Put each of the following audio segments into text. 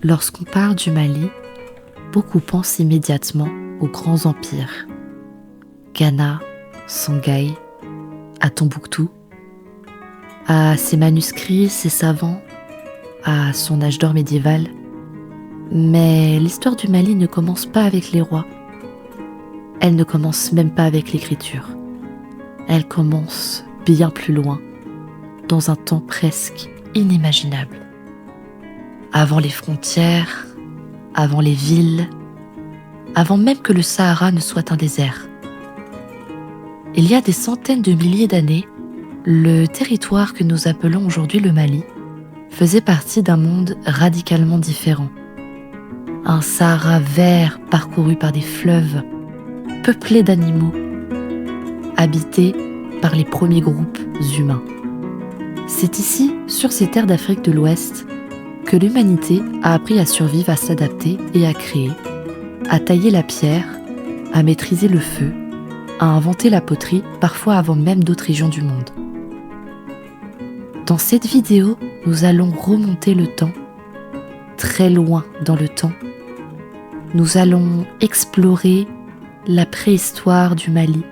Lorsqu'on parle du Mali, beaucoup pensent immédiatement aux grands empires. Ghana, Sanghaï, à Tombouctou, à ses manuscrits, ses savants, à son âge d'or médiéval. Mais l'histoire du Mali ne commence pas avec les rois. Elle ne commence même pas avec l'écriture. Elle commence bien plus loin, dans un temps presque inimaginable. Avant les frontières, avant les villes, avant même que le Sahara ne soit un désert. Il y a des centaines de milliers d'années, le territoire que nous appelons aujourd'hui le Mali faisait partie d'un monde radicalement différent. Un Sahara vert parcouru par des fleuves, peuplé d'animaux, habité par les premiers groupes humains. C'est ici, sur ces terres d'Afrique de l'Ouest, que l'humanité a appris à survivre, à s'adapter et à créer, à tailler la pierre, à maîtriser le feu, à inventer la poterie, parfois avant même d'autres régions du monde. Dans cette vidéo, nous allons remonter le temps, très loin dans le temps. Nous allons explorer la préhistoire du Mali,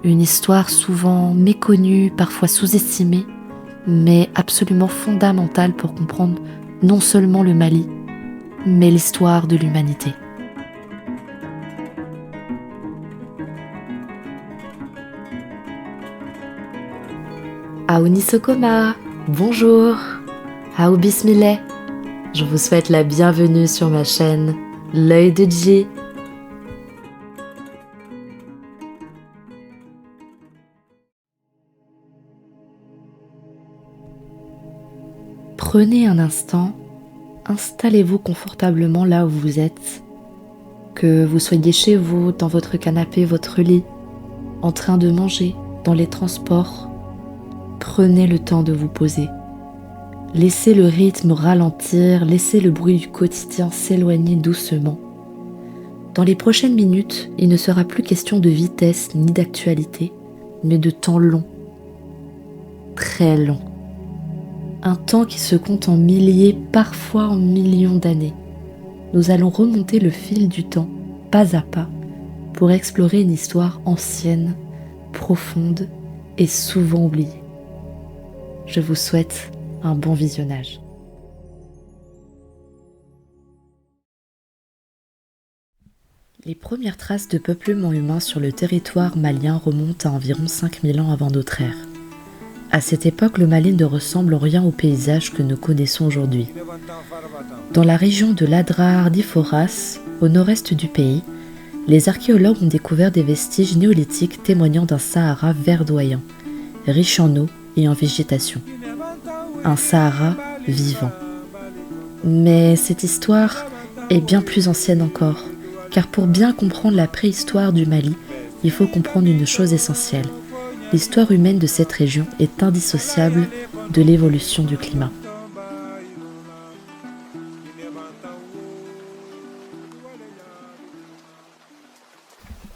une histoire souvent méconnue, parfois sous-estimée, mais absolument fondamentale pour comprendre non seulement le Mali, mais l'histoire de l'humanité. Aouni Sokoma, bonjour. Aou Bismillah, je vous souhaite la bienvenue sur ma chaîne L'œil de Dji. Prenez un instant, installez-vous confortablement là où vous êtes, que vous soyez chez vous, dans votre canapé, votre lit, en train de manger, dans les transports. Prenez le temps de vous poser. Laissez le rythme ralentir, laissez le bruit du quotidien s'éloigner doucement. Dans les prochaines minutes, il ne sera plus question de vitesse ni d'actualité, mais de temps long, très long. Un temps qui se compte en milliers, parfois en millions d'années. Nous allons remonter le fil du temps, pas à pas, pour explorer une histoire ancienne, profonde et souvent oubliée. Je vous souhaite un bon visionnage. Les premières traces de peuplement humain sur le territoire malien remontent à environ 5000 ans avant notre ère. À cette époque, le Mali ne ressemble en rien au paysage que nous connaissons aujourd'hui. Dans la région de l'Adrar d'Iforas, au nord-est du pays, les archéologues ont découvert des vestiges néolithiques témoignant d'un Sahara verdoyant, riche en eau et en végétation. Un Sahara vivant. Mais cette histoire est bien plus ancienne encore, car pour bien comprendre la préhistoire du Mali, il faut comprendre une chose essentielle. L'histoire humaine de cette région est indissociable de l'évolution du climat.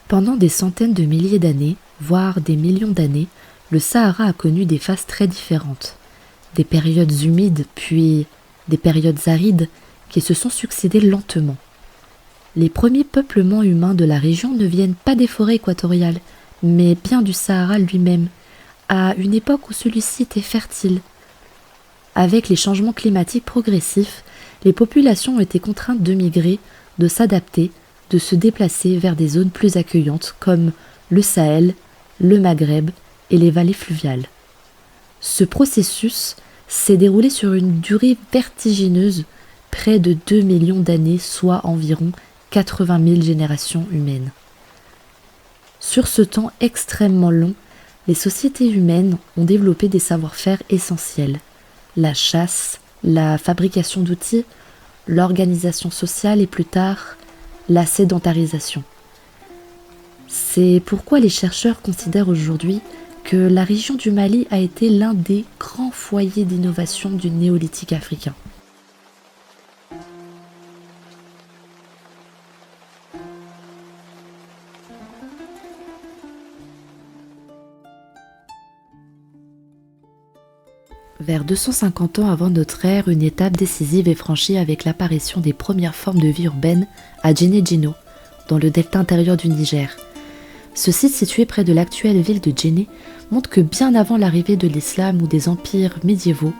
Pendant des centaines de milliers d'années, voire des millions d'années, le Sahara a connu des phases très différentes. Des périodes humides, puis des périodes arides qui se sont succédées lentement. Les premiers peuplements humains de la région ne viennent pas des forêts équatoriales, mais bien du Sahara lui-même, à une époque où celui-ci était fertile. Avec les changements climatiques progressifs, les populations ont été contraintes de migrer, de s'adapter, de se déplacer vers des zones plus accueillantes comme le Sahel, le Maghreb et les vallées fluviales. Ce processus s'est déroulé sur une durée vertigineuse, près de 2 millions d'années, soit environ 80 000 générations humaines. Sur ce temps extrêmement long, les sociétés humaines ont développé des savoir-faire essentiels. La chasse, la fabrication d'outils, l'organisation sociale et plus tard, la sédentarisation. C'est pourquoi les chercheurs considèrent aujourd'hui que la région du Mali a été l'un des grands foyers d'innovation du néolithique africain. Vers 250 ans avant notre ère, une étape décisive est franchie avec l'apparition des premières formes de vie urbaine à Djenné-Djinno, dans le delta intérieur du Niger. Ce site situé près de l'actuelle ville de Djenné montre que bien avant l'arrivée de l'islam ou des empires médiévaux,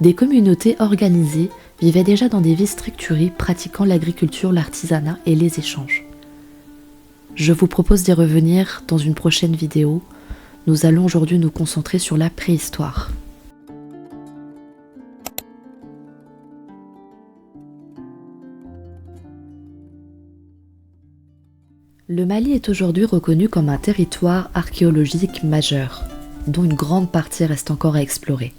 des communautés organisées vivaient déjà dans des villes structurées pratiquant l'agriculture, l'artisanat et les échanges. Je vous propose d'y revenir dans une prochaine vidéo. Nous allons aujourd'hui nous concentrer sur la préhistoire. Le Mali est aujourd'hui reconnu comme un territoire archéologique majeur, dont une grande partie reste encore à explorer.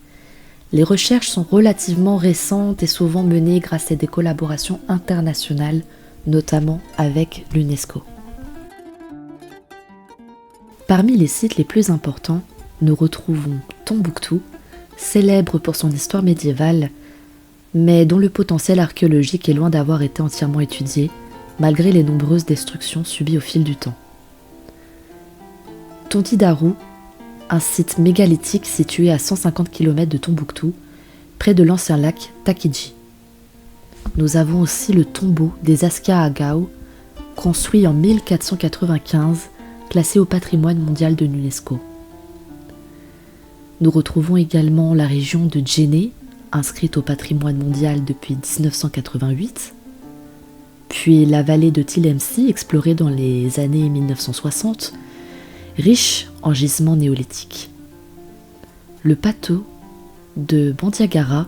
Les recherches sont relativement récentes et souvent menées grâce à des collaborations internationales, notamment avec l'UNESCO. Parmi les sites les plus importants, nous retrouvons Tombouctou, célèbre pour son histoire médiévale, mais dont le potentiel archéologique est loin d'avoir été entièrement étudié, malgré les nombreuses destructions subies au fil du temps. Tondidarou, un site mégalithique situé à 150 km de Tombouctou, près de l'ancien lac Takidji. Nous avons aussi le tombeau des Aska-Agao, construit en 1495, classé au patrimoine mondial de l'UNESCO. Nous retrouvons également la région de Djenné, inscrite au patrimoine mondial depuis 1988, puis la vallée de Tilemsi, explorée dans les années 1960, riche en gisements néolithiques. Le plateau de Bandiagara,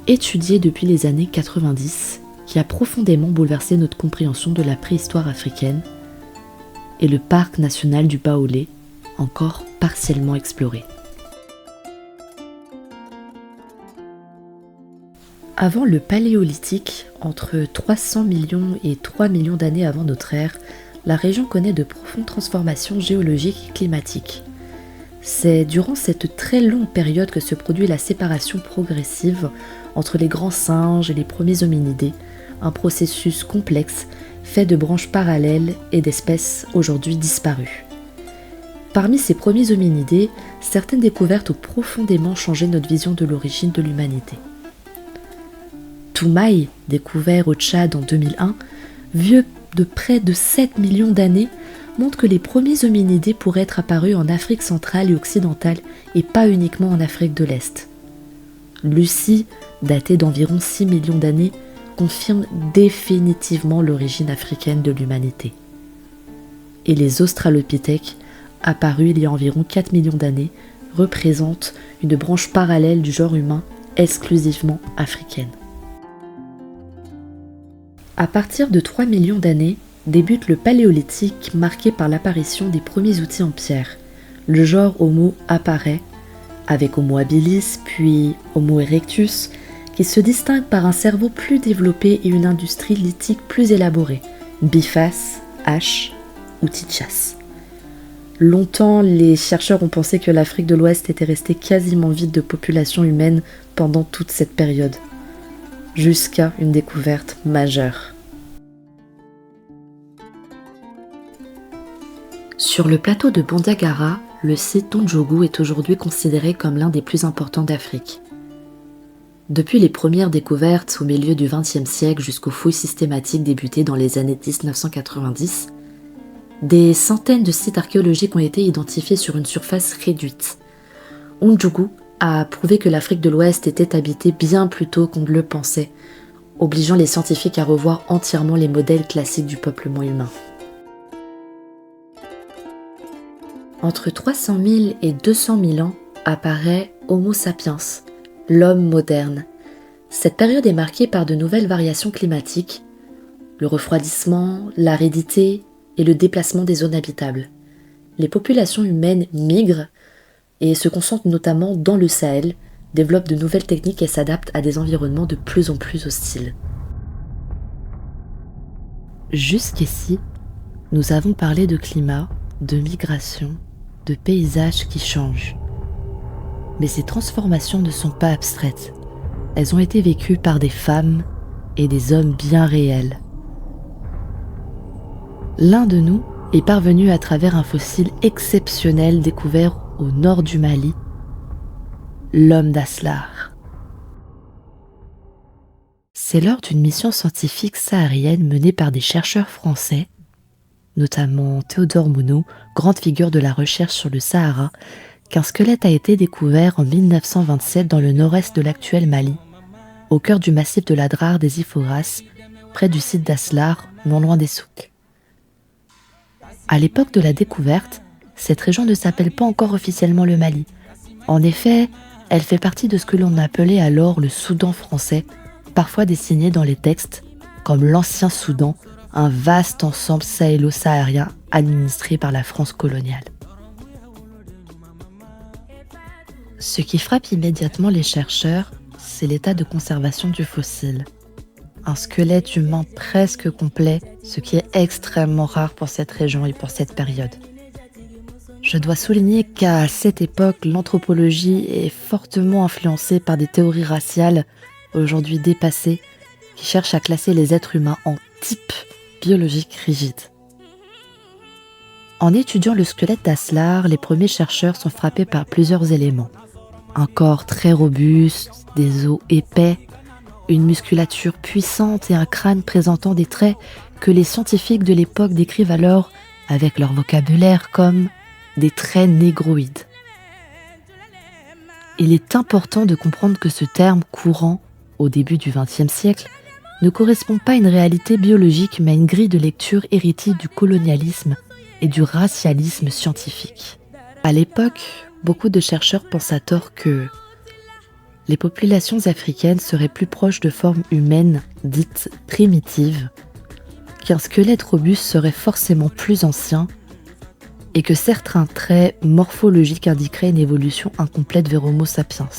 étudié depuis les années 90, qui a profondément bouleversé notre compréhension de la préhistoire africaine, et le parc national du Baolé, encore partiellement exploré. Avant le Paléolithique, entre 300 millions et 3 millions d'années avant notre ère, la région connaît de profondes transformations géologiques et climatiques. C'est durant cette très longue période que se produit la séparation progressive entre les grands singes et les premiers hominidés, un processus complexe fait de branches parallèles et d'espèces aujourd'hui disparues. Parmi ces premiers hominidés, certaines découvertes ont profondément changé notre vision de l'origine de l'humanité. Toumaï, découvert au Tchad en 2001, vieux de près de 7 millions d'années, montre que les premiers hominidés pourraient être apparus en Afrique centrale et occidentale et pas uniquement en Afrique de l'Est. Lucie, datée d'environ 6 millions d'années, confirme définitivement l'origine africaine de l'humanité. Et les australopithèques, apparus il y a environ 4 millions d'années, représentent une branche parallèle du genre humain exclusivement africaine. À partir de 3 millions d'années, débute le Paléolithique marqué par l'apparition des premiers outils en pierre. Le genre Homo apparaît, avec Homo habilis puis Homo erectus, qui se distingue par un cerveau plus développé et une industrie lithique plus élaborée, biface, hache, outils de chasse. Longtemps, les chercheurs ont pensé que l'Afrique de l'Ouest était restée quasiment vide de population humaine pendant toute cette période, jusqu'à une découverte majeure. Sur le plateau de Bandiagara, le site Tondjougou est aujourd'hui considéré comme l'un des plus importants d'Afrique. Depuis les premières découvertes au milieu du XXe siècle jusqu'aux fouilles systématiques débutées dans les années 1990, des centaines de sites archéologiques ont été identifiés sur une surface réduite. Ondjougou a prouvé que l'Afrique de l'Ouest était habitée bien plus tôt qu'on ne le pensait, obligeant les scientifiques à revoir entièrement les modèles classiques du peuplement humain. Entre 300 000 et 200 000 ans apparaît Homo sapiens, l'homme moderne. Cette période est marquée par de nouvelles variations climatiques, le refroidissement, l'aridité et le déplacement des zones habitables. Les populations humaines migrent et se concentrent notamment dans le Sahel, développent de nouvelles techniques et s'adaptent à des environnements de plus en plus hostiles. Jusqu'ici, nous avons parlé de climat, de migration, de paysages qui changent. Mais ces transformations ne sont pas abstraites. Elles ont été vécues par des femmes et des hommes bien réels. L'un de nous est parvenu à travers un fossile exceptionnel découvert au nord du Mali l'homme d'Aslar. C'est lors d'une mission scientifique saharienne menée par des chercheurs français, notamment Théodore Monod, grande figure de la recherche sur le Sahara, qu'un squelette a été découvert en 1927 dans le nord-est de l'actuel Mali, au cœur du massif de l'Adrar des Iforas, près du site d'Aslar, non loin des souks. À l'époque de la découverte, cette région ne s'appelle pas encore officiellement le Mali. En effet, elle fait partie de ce que l'on appelait alors le Soudan français, parfois désigné dans les textes comme l'ancien Soudan, un vaste ensemble sahélo-saharien administré par la France coloniale. Ce qui frappe immédiatement les chercheurs, c'est l'état de conservation du fossile. Un squelette humain presque complet, ce qui est extrêmement rare pour cette région et pour cette période. Je dois souligner qu'à cette époque, l'anthropologie est fortement influencée par des théories raciales, aujourd'hui dépassées, qui cherchent à classer les êtres humains en types biologiques rigides. En étudiant le squelette d'Aslar, les premiers chercheurs sont frappés par plusieurs éléments. Un corps très robuste, des os épais, une musculature puissante et un crâne présentant des traits que les scientifiques de l'époque décrivent alors, avec leur vocabulaire, comme des traits négroïdes. Il est important de comprendre que ce terme courant, au début du XXe siècle, ne correspond pas à une réalité biologique mais à une grille de lecture héritée du colonialisme et du racialisme scientifique. À l'époque, beaucoup de chercheurs pensent à tort que les populations africaines seraient plus proches de formes humaines dites primitives, qu'un squelette robuste serait forcément plus ancien et que certains traits morphologiques indiqueraient une évolution incomplète vers Homo sapiens.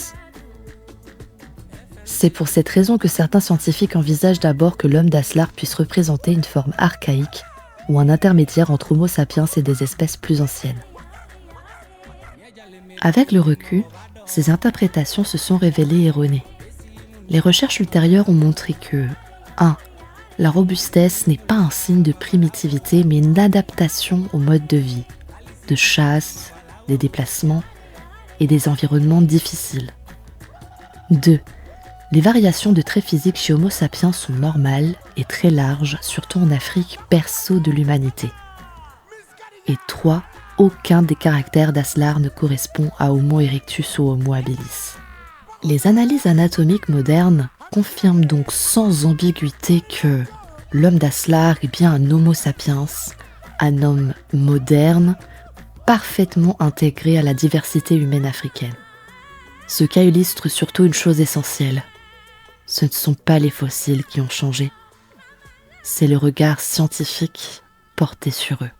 C'est pour cette raison que certains scientifiques envisagent d'abord que l'homme d'Aslar puisse représenter une forme archaïque ou un intermédiaire entre Homo sapiens et des espèces plus anciennes. Avec le recul, ces interprétations se sont révélées erronées. Les recherches ultérieures ont montré que 1. La robustesse n'est pas un signe de primitivité mais une adaptation au mode de vie, de chasse, des déplacements et des environnements difficiles. 2. Les variations de traits physiques chez Homo sapiens sont normales et très larges, surtout en Afrique, berceau de l'humanité. Et 3. Aucun des caractères d'Aslar ne correspond à Homo erectus ou Homo habilis. Les analyses anatomiques modernes confirment donc sans ambiguïté que l'homme d'Aslar est bien un Homo sapiens, un homme moderne, parfaitement intégré à la diversité humaine africaine. Ce cas illustre surtout une chose essentielle. Ce ne sont pas les fossiles qui ont changé, c'est le regard scientifique porté sur eux.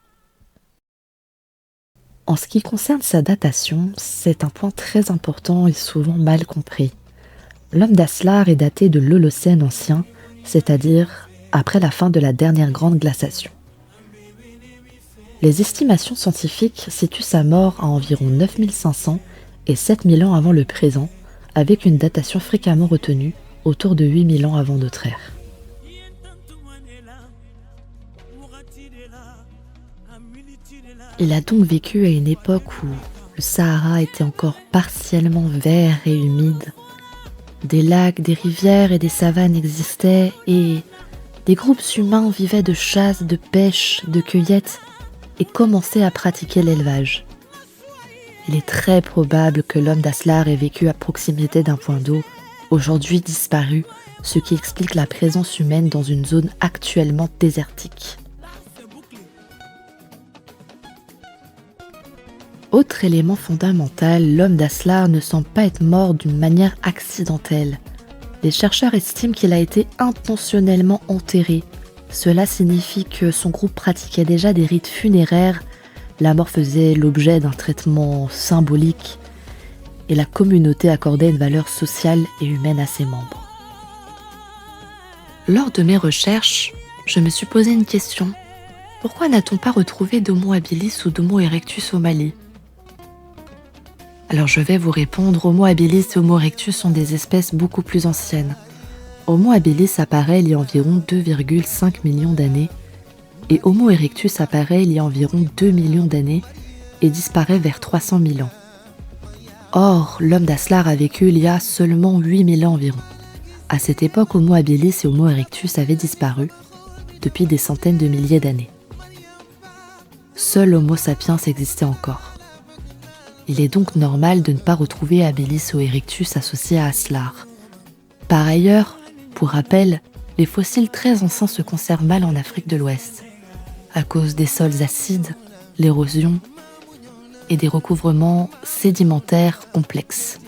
En ce qui concerne sa datation, c'est un point très important et souvent mal compris. L'homme d'Aslar est daté de l'Holocène ancien, c'est-à-dire après la fin de la dernière grande glaciation. Les estimations scientifiques situent sa mort à environ 9500 et 7000 ans avant le présent, avec une datation fréquemment retenue autour de 8000 ans avant notre ère. Il a donc vécu à une époque où le Sahara était encore partiellement vert et humide. Des lacs, des rivières et des savanes existaient et des groupes humains vivaient de chasse, de pêche, de cueillette et commençaient à pratiquer l'élevage. Il est très probable que l'homme d'Aslar ait vécu à proximité d'un point d'eau, aujourd'hui disparu, ce qui explique la présence humaine dans une zone actuellement désertique. Autre élément fondamental, l'homme d'Aslar ne semble pas être mort d'une manière accidentelle. Les chercheurs estiment qu'il a été intentionnellement enterré. Cela signifie que son groupe pratiquait déjà des rites funéraires, la mort faisait l'objet d'un traitement symbolique et la communauté accordait une valeur sociale et humaine à ses membres. Lors de mes recherches, je me suis posé une question. Pourquoi n'a-t-on pas retrouvé d'Homo habilis ou d'Homo erectus au Mali ? Alors je vais vous répondre, Homo habilis et Homo erectus sont des espèces beaucoup plus anciennes. Homo habilis apparaît il y a environ 2,5 millions d'années et Homo erectus apparaît il y a environ 2 millions d'années et disparaît vers 300 000 ans. Or, l'homme d'Aslar a vécu il y a seulement 8000 ans environ. À cette époque, Homo habilis et Homo erectus avaient disparu depuis des centaines de milliers d'années. Seul Homo sapiens existait encore. Il est donc normal de ne pas retrouver habilis ou erectus associés à Aslar. Par ailleurs, pour rappel, les fossiles très anciens se conservent mal en Afrique de l'Ouest, à cause des sols acides, l'érosion et des recouvrements sédimentaires complexes.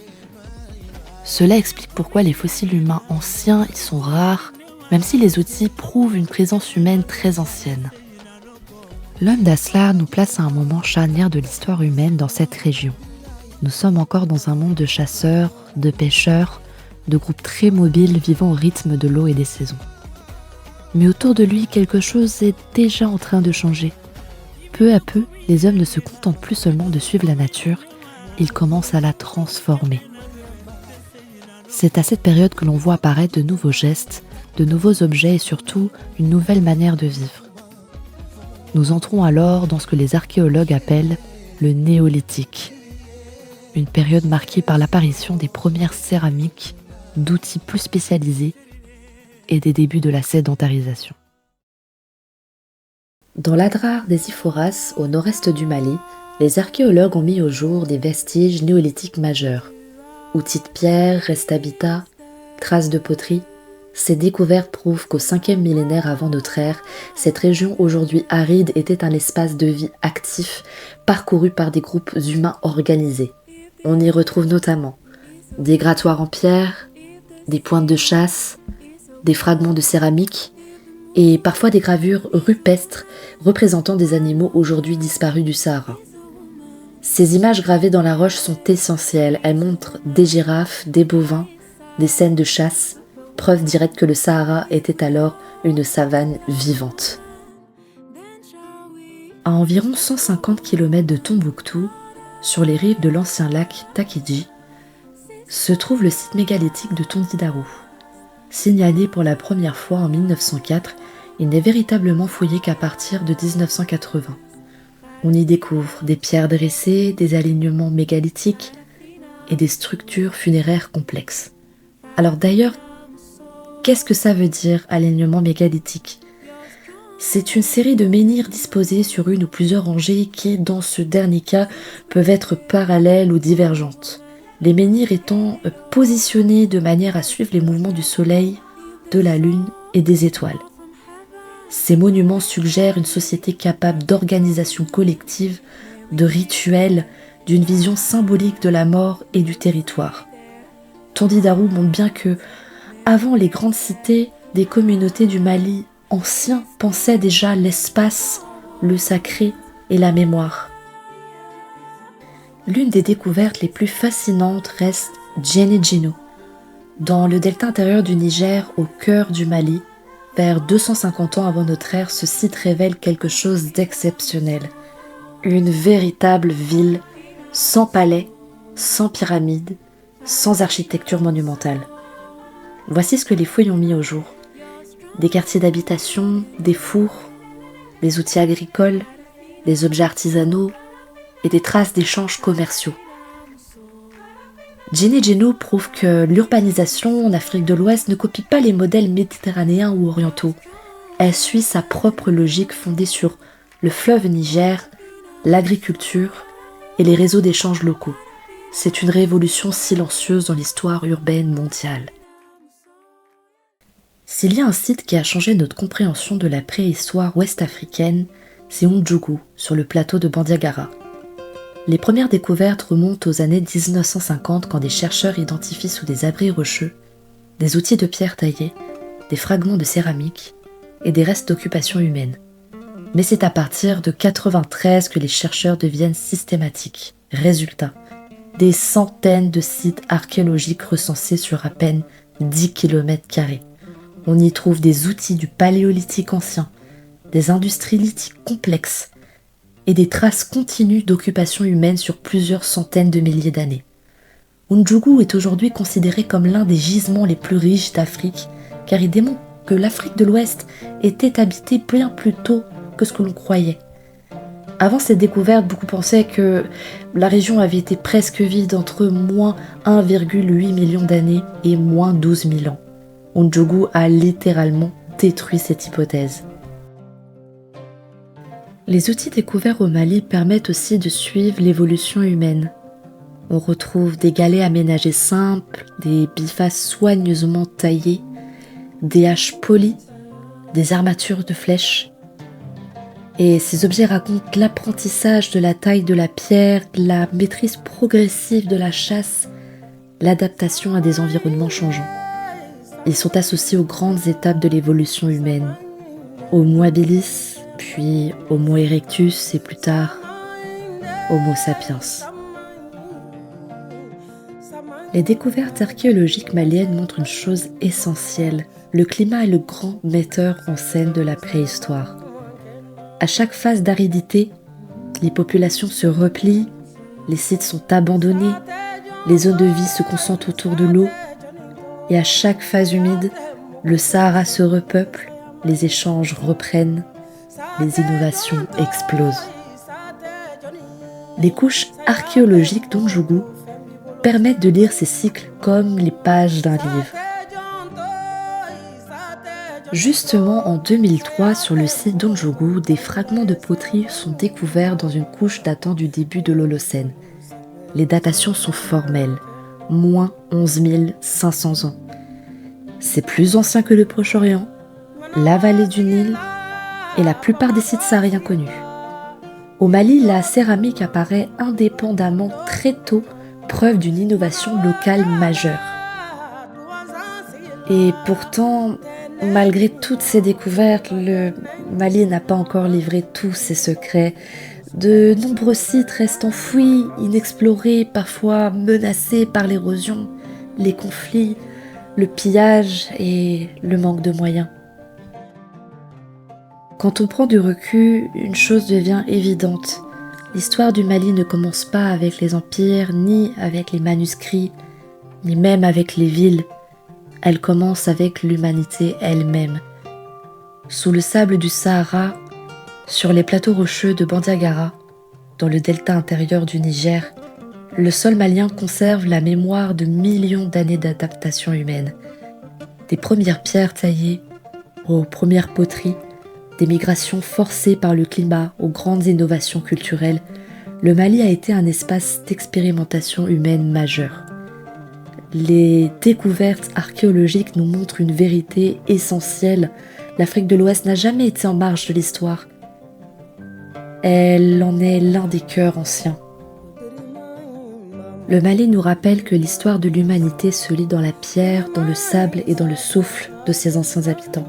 Cela explique pourquoi les fossiles humains anciens y sont rares, même si les outils prouvent une présence humaine très ancienne. L'homme d'Aslar nous place à un moment charnière de l'histoire humaine dans cette région. Nous sommes encore dans un monde de chasseurs, de pêcheurs, de groupes très mobiles vivant au rythme de l'eau et des saisons. Mais autour de lui, quelque chose est déjà en train de changer. Peu à peu, les hommes ne se contentent plus seulement de suivre la nature, ils commencent à la transformer. C'est à cette période que l'on voit apparaître de nouveaux gestes, de nouveaux objets et surtout une nouvelle manière de vivre. Nous entrons alors dans ce que les archéologues appellent le néolithique, une période marquée par l'apparition des premières céramiques, d'outils plus spécialisés et des débuts de la sédentarisation. Dans l'Adrar des Iphoras, au nord-est du Mali, les archéologues ont mis au jour des vestiges néolithiques majeurs. Outils de pierre, restes habitats, traces de poterie, ces découvertes prouvent qu'au 5e millénaire avant notre ère, cette région aujourd'hui aride était un espace de vie actif, parcouru par des groupes humains organisés. On y retrouve notamment des grattoirs en pierre, des pointes de chasse, des fragments de céramique et parfois des gravures rupestres représentant des animaux aujourd'hui disparus du Sahara. Ces images gravées dans la roche sont essentielles. Elles montrent des girafes, des bovins, des scènes de chasse, preuve directe que le Sahara était alors une savane vivante. À environ 150 km de Tombouctou, sur les rives de l'ancien lac Takidji, se trouve le site mégalithique de Tondidarou. Signalé pour la première fois en 1904, il n'est véritablement fouillé qu'à partir de 1980. On y découvre des pierres dressées, des alignements mégalithiques et des structures funéraires complexes. Alors d'ailleurs, qu'est-ce que ça veut dire, alignement mégalithique ? C'est une série de menhirs disposés sur une ou plusieurs rangées qui, dans ce dernier cas, peuvent être parallèles ou divergentes. Les menhirs étant positionnés de manière à suivre les mouvements du soleil, de la lune et des étoiles. Ces monuments suggèrent une société capable d'organisation collective, de rituels, d'une vision symbolique de la mort et du territoire. Tondidarou montre bien que, avant les grandes cités, des communautés du Mali ancien pensaient déjà l'espace, le sacré et la mémoire. L'une des découvertes les plus fascinantes reste Djenedjino. Dans le delta intérieur du Niger, au cœur du Mali, vers 250 ans avant notre ère, ce site révèle quelque chose d'exceptionnel. Une véritable ville, sans palais, sans pyramides, sans architecture monumentale. Voici ce que les fouilles ont mis au jour. Des quartiers d'habitation, des fours, des outils agricoles, des objets artisanaux et des traces d'échanges commerciaux. Djenedjino prouve que l'urbanisation en Afrique de l'Ouest ne copie pas les modèles méditerranéens ou orientaux. Elle suit sa propre logique fondée sur le fleuve Niger, l'agriculture et les réseaux d'échanges locaux. C'est une révolution silencieuse dans l'histoire urbaine mondiale. S'il y a un site qui a changé notre compréhension de la préhistoire ouest-africaine, c'est Ondjougou, sur le plateau de Bandiagara. Les premières découvertes remontent aux années 1950 quand des chercheurs identifient sous des abris rocheux des outils de pierre taillés, des fragments de céramique et des restes d'occupation humaine. Mais c'est à partir de 1993 que les chercheurs deviennent systématiques. Résultat, des centaines de sites archéologiques recensés sur à peine 10 km². On y trouve des outils du paléolithique ancien, des industries lithiques complexes et des traces continues d'occupation humaine sur plusieurs centaines de milliers d'années. Ondjougou est aujourd'hui considéré comme l'un des gisements les plus riches d'Afrique, car il démontre que l'Afrique de l'Ouest était habitée bien plus tôt que ce que l'on croyait. Avant cette découverte, beaucoup pensaient que la région avait été presque vide entre moins 1,8 million d'années et moins 12 000 ans. Ondjougou a littéralement détruit cette hypothèse. Les outils découverts au Mali permettent aussi de suivre l'évolution humaine. On retrouve des galets aménagés simples, des bifaces soigneusement taillées, des haches polies, des armatures de flèches. Et ces objets racontent l'apprentissage de la taille de la pierre, la maîtrise progressive de la chasse, l'adaptation à des environnements changeants. Ils sont associés aux grandes étapes de l'évolution humaine, Homo habilis, puis Homo erectus et plus tard Homo sapiens. Les découvertes archéologiques maliennes montrent une chose essentielle. Le climat est le grand metteur en scène de la préhistoire. À chaque phase d'aridité, les populations se replient, les sites sont abandonnés, les zones de vie se concentrent autour de l'eau, et à chaque phase humide, le Sahara se repeuple, les échanges reprennent, les innovations explosent. Les couches archéologiques d'Ondjougou permettent de lire ces cycles comme les pages d'un livre. Justement, en 2003, sur le site d'Ondjougou, des fragments de poterie sont découverts dans une couche datant du début de l'Holocène. Les datations sont formelles, moins 11 500 ans. C'est plus ancien que le Proche-Orient, la vallée du Nil et la plupart des sites sahariens connus. Au Mali, la céramique apparaît indépendamment très tôt, preuve d'une innovation locale majeure. Et pourtant, malgré toutes ces découvertes, le Mali n'a pas encore livré tous ses secrets. De nombreux sites restent enfouis, inexplorés, parfois menacés par l'érosion, les conflits, le pillage et le manque de moyens. Quand on prend du recul, une chose devient évidente. L'histoire du Mali ne commence pas avec les empires, ni avec les manuscrits, ni même avec les villes. Elle commence avec l'humanité elle-même. Sous le sable du Sahara, sur les plateaux rocheux de Bandiagara, dans le delta intérieur du Niger, le sol malien conserve la mémoire de millions d'années d'adaptation humaine. Des premières pierres taillées aux premières poteries, des migrations forcées par le climat aux grandes innovations culturelles, le Mali a été un espace d'expérimentation humaine majeure. Les découvertes archéologiques nous montrent une vérité essentielle. L'Afrique de l'Ouest n'a jamais été en marge de l'histoire. Elle en est l'un des cœurs anciens. Le Mali nous rappelle que l'histoire de l'humanité se lit dans la pierre, dans le sable et dans le souffle de ses anciens habitants.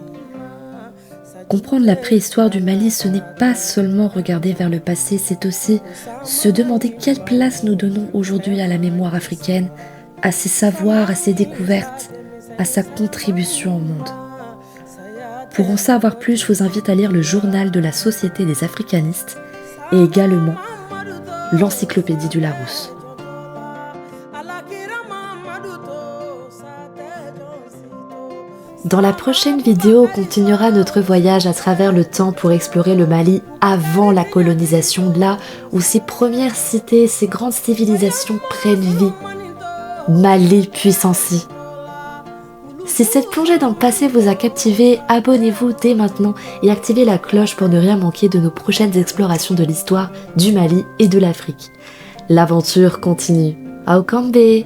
Comprendre la préhistoire du Mali, ce n'est pas seulement regarder vers le passé, c'est aussi se demander quelle place nous donnons aujourd'hui à la mémoire africaine, à ses savoirs, à ses découvertes, à sa contribution au monde. Pour en savoir plus, je vous invite à lire le journal de la Société des africanistes et également l'encyclopédie du Larousse. Dans la prochaine vidéo, on continuera notre voyage à travers le temps pour explorer le Mali avant la colonisation, là où ses premières cités, ses grandes civilisations prennent vie. Mali puissancy. Si cette plongée dans le passé vous a captivé, abonnez-vous dès maintenant et activez la cloche pour ne rien manquer de nos prochaines explorations de l'histoire du Mali et de l'Afrique. L'aventure continue. Aukambe!